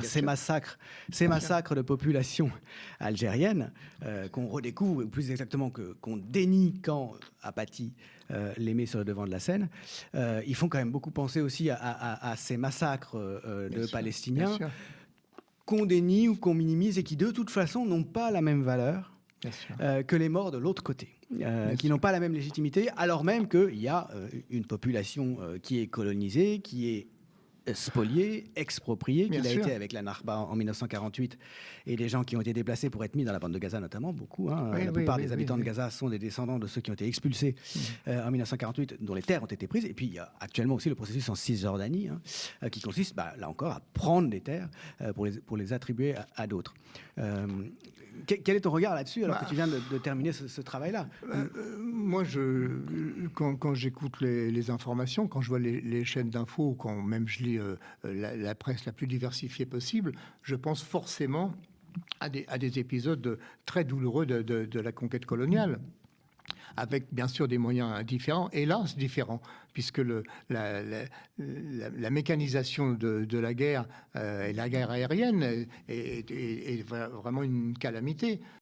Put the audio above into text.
Ces massacres de population algérienne qu'on redécouvre, ou plus exactement qu'on dénie quand Apathy les met sur le devant de la scène, ils font quand même beaucoup penser aussi à ces massacres de Palestiniens qu'on dénie ou qu'on minimise et qui de toute façon n'ont pas la même valeur que les morts de l'autre côté, qui n'ont pas la même légitimité, alors même qu'il y a une population qui est colonisée, qui est spolié, exproprié, qu'il a été avec la Nakba en 1948, et les gens qui ont été déplacés pour être mis dans la bande de Gaza notamment, beaucoup. La plupart des habitants de Gaza sont des descendants de ceux qui ont été expulsés en 1948, dont les terres ont été prises. Et puis il y a actuellement aussi le processus en Cisjordanie, qui consiste, là encore, à prendre des terres pour les attribuer à d'autres. Quel est ton regard là-dessus, alors que tu viens de terminer ce travail-là? Moi, quand j'écoute les informations, quand je vois les chaînes d'infos, quand même je lis la presse la plus diversifiée possible, je pense forcément à des épisodes très douloureux de la conquête coloniale, avec bien sûr des moyens différents, hélas différents, puisque la mécanisation de la guerre et la guerre aérienne est vraiment une calamité.